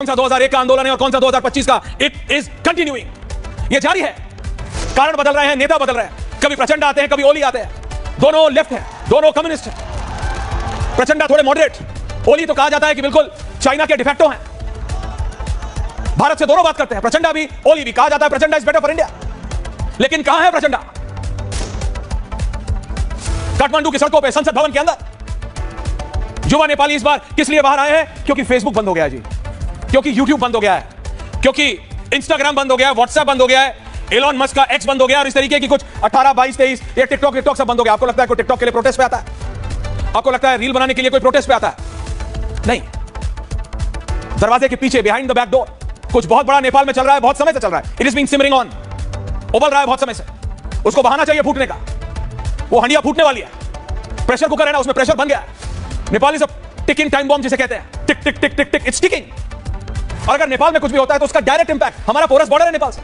कौन सा 2001 का आंदोलन है और कौन सा 2025 का, इट इज कंटिन्यूइंग, ये जारी है। कारण बदल रहे हैं, नेता बदल रहे हैं, कभी प्रचंड आते हैं, कभी ओली आते हैं, दोनों लेफ्ट हैं, दोनों कम्युनिस्ट हैं। प्रचंड थोड़े मॉडरेट, ओली तो कहा जाता है कि बिल्कुल चाइना के डिफेक्टो हैं, भारत से दोनों बात करते हैं। प्रचंडा भी, ओली भी, कहा जाता है Prachanda is better for India, लेकिन कहां है प्रचंडा? काठमांडू की सड़कों पे, संसद भवन के अंदर। युवा नेपाली इस बार किस लिए बाहर आए हैं? क्योंकि फेसबुक बंद हो गया है जी, क्योंकि यूट्यूब बंद हो गया है, क्योंकि इंस्टाग्राम बंद हो गया है, व्हाट्सएप बंद हो गया है, एलोन मस्क का एक्स बंद हो गया और इस तरीके की कुछ 18, 22, 23 ये टिकटॉक सब बंद हो गया। आपको लगता है कोई टिकटॉक के लिए प्रोटेस्ट पे आता है? आपको लगता है रील बनाने के लिए कोई प्रोटेस्ट पे आता है? नहीं। दरवाजे के पीछे, बिहाइंड द बैक डोर, कुछ बहुत बड़ा नेपाल में चल रहा है, बहुत समय से चल रहा है। It is being simmering on, उबल रहा है बहुत समय से, उसको बहाना चाहिए फूटने का। वो हंडिया फूटने वाली है, प्रेशर कुकर है ना, उसमें प्रेशर बन गया। Nepal is a ticking time bomb जिसे कहते हैं, टिक टिक टिक टिक टिक, इट्स टिकिंग। और अगर नेपाल में कुछ भी होता है तो उसका डायरेक्ट इंपैक्ट, हमारा पोरस बॉर्डर है नेपाल से,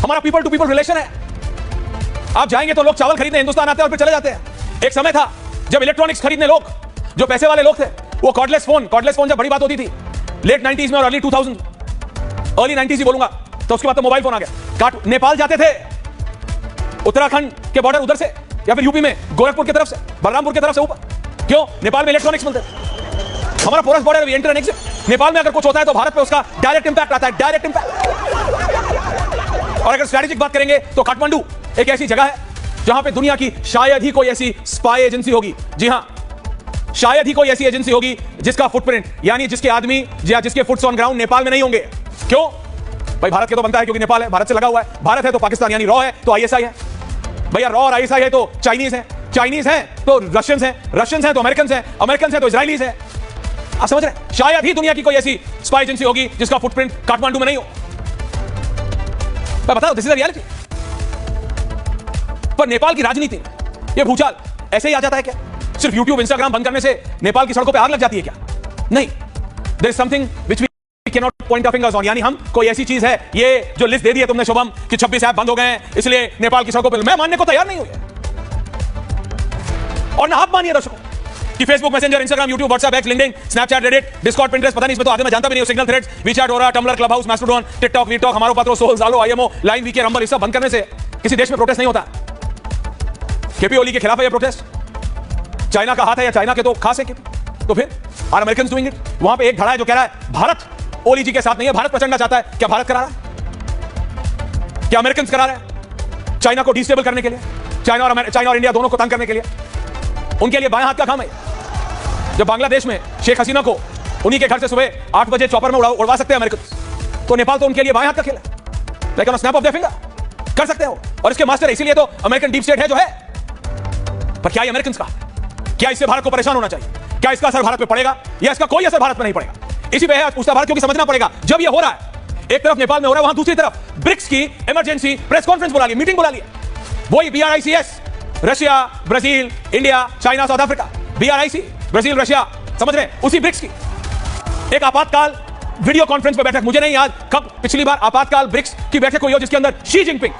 हमारा पीपल टू पीपल रिलेशन है। आप जाएंगे तो लोग चावल खरीदने हिंदुस्तान आते हैं और फिर चले जाते हैं। एक समय था जब इलेक्ट्रॉनिक्स खरीदने लोग, जो पैसे वाले लोग थे, वो कॉर्डलेस फोन जब बड़ी बात होती थी, लेट 90s में और अर्ली 2000, अर्ली 90s ही बोलूंगा, तो उसके बाद तो मोबाइल फोन आ गया। नेपाल जाते थे उत्तराखंड के बॉर्डर उधर से, या फिर यूपी में गोरखपुर की तरफ से, बलरामपुर की तरफ से ऊपर। क्यों? नेपाल में इलेक्ट्रॉनिक्स मिलते थे। हमारा porous border enter and exit. Nepal में अगर कुछ होता है तो भारत पे उसका डायरेक्ट इंपैक्ट आता है, डायरेक्ट इंपैक्ट। और अगर स्ट्रैटेजिक बात करेंगे तो काठमांडू एक ऐसी जगह है जहां पे दुनिया की शायद ही कोई ऐसी स्पाई एजेंसी होगी, जी हां, शायद ही कोई ऐसी एजेंसी होगी जिसका फुटप्रिंट, यानी जिसके आदमी या जिसके फुट्स ऑन ग्राउंड नेपाल में नहीं होंगे। क्यों भाई? भारत के तो बनता है, क्योंकि नेपाल है, भारत से लगा हुआ है। भारत है तो पाकिस्तान, यानी रॉ है तो आईएसआई है। भैया रॉ और आईएसआई है तो चाइनीज है, चाइनीज है तो रशियंस है, रशियंस है तो अमेरिकन है, अमेरिकन है तो इजरायलीज है। आप समझ रहे हैं? शायद ही दुनिया की कोई ऐसी स्पाई एजेंसी होगी जिसका फुटप्रिंट काठमांडू में नहीं हो। मैं बताऊं, दिस इज द रियलिटी। पर नेपाल की राजनीति में यह भूचाल ऐसे ही आ जाता है क्या? सिर्फ यूट्यूब इंस्टाग्राम बंद करने से नेपाल की सड़कों पे आग लग जाती है क्या? नहीं, there is something which we can not point our fingers on, यानी हम कोई ऐसी चीज है, ये जो लिस्ट दे दी है तुमने शुभम कि 26 ऐप बंद हो गए हैं इसलिए नेपाल की सड़कों पे, मैं मानने को तैयार नहीं हूं। और ना आप मानिए दर्शकों कि Facebook, messenger, Instagram, YouTube, WhatsApp, x, LinkedIn, Snapchat, Reddit, Discord, Pinterest, पता नहीं इसमें तो आगे मैं जानता भी नहीं हूं, सिग्नल, थ्रेड्स, वीचैट, ओरा, टम्बलर, क्लब हाउस, मास्टरडॉन, टिकटॉक, वीटॉक, हमारो पात्रो, सोल, जालो, आईएमओ, लाइन, वीके, रंबल, सब बंद करने से किसी देश में प्रोटेस्ट नहीं होता। केपी ओली के खिलाफ है यह प्रोटेस्ट? चाइना का हाथ है या चाइना के तो खास है केपी? तो फिर आर अमेरिकन डूइंग इट? वहां पे एक धड़ा है जो कह रहा है भारत ओली जी के साथ नहीं है, भारत प्रचंडा चाहता है। क्या भारत करा रहा है? क्या अमेरिकन करा रहे हैं? चाइना को डिस्टेबल करने के लिए, चाइना और इंडिया दोनों को तंग करने के लिए, उनके लिए बाएं हाथ का काम है। जब बांग्लादेश में शेख हसीना को उन्हीं के घर से सुबह 8 बजे चॉपर में उड़वा सकते हैं अमेरिकन, तो नेपाल तो उनके लिए बाएं हाथ का खेल है, लेकिन स्नैप ऑफ द फिंगर कर सकते हो। और इसके मास्टर इसीलिए तो अमेरिकन डीप स्टेट है जो है। पर क्या ये अमेरिकन का? क्या इससे भारत को परेशान होना चाहिए? क्या इसका असर भारत पे पड़ेगा या इसका कोई असर भारत पे नहीं पड़ेगा? इसी पे है पूछता भारत, क्योंकि समझना पड़ेगा जब ये हो रहा है, एक तरफ नेपाल में हो रहा है, वहां दूसरी तरफ ब्रिक्स की इमरजेंसी प्रेस कॉन्फ्रेंस बुला ली, मीटिंग बुला ली। वही BRICS, Russia, Brazil, India, China, south Africa, BRIC, Brazil, Russia, समझ रहे हैं? उसी ब्रिक्स की एक आपातकाल वीडियो कॉन्फ्रेंस पे बैठक, मुझे नहीं याद कब पिछली बार आपातकाल ब्रिक्स की बैठक हुई हो जिसके अंदर शी जिनपिंग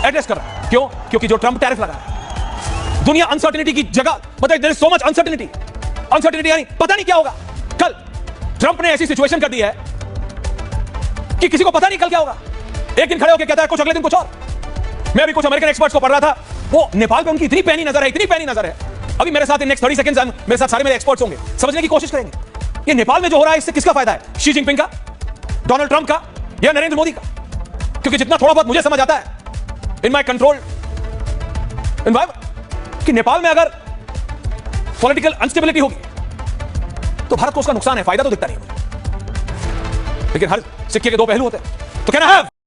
एड्रेस कर रहा है। क्यों? क्योंकि जो ट्रंप टैरिफ लगा है, दुनिया अनसर्टेनिटी की जगह, मतलब there is so much uncertainty, uncertainty यानी पता नहीं क्या होगा। कल ट्रंप ने ऐसी सिचुएशन कर दी है कि किसी को पता नहीं कल क्या होगा। एक दिन खड़े होकर कहता है कुछ, अगले दिन कुछ और। मैं अभी कुछ अमेरिकन एक्सपर्ट्स को पढ़ रहा था, वो नेपाल पे उनकी इतनी पैनी नजर है, इतनी पैनी नजर है। अभी मेरे साथ इन नेक्स्ट 30 सेकंड्स मेरे साथ सारे मेरे एक्सपर्ट्स होंगे, समझने की कोशिश करेंगे ये नेपाल में जो हो रहा है इससे किसका फायदा है? शी जिनपिंग का, डोनाल्ड ट्रंप का, या नरेंद्र मोदी का? क्योंकि जितना थोड़ा बहुत मुझे समझ आता है इन माय कंट्रोल एनवायरमेंट कि नेपाल में अगर पॉलिटिकल अनस्टेबिलिटी होगी तो भारत को उसका नुकसान है, फायदा तो दिखता नहीं है। लेकिन हर सिक्के के दो पहलू होते हैं, तो कहना है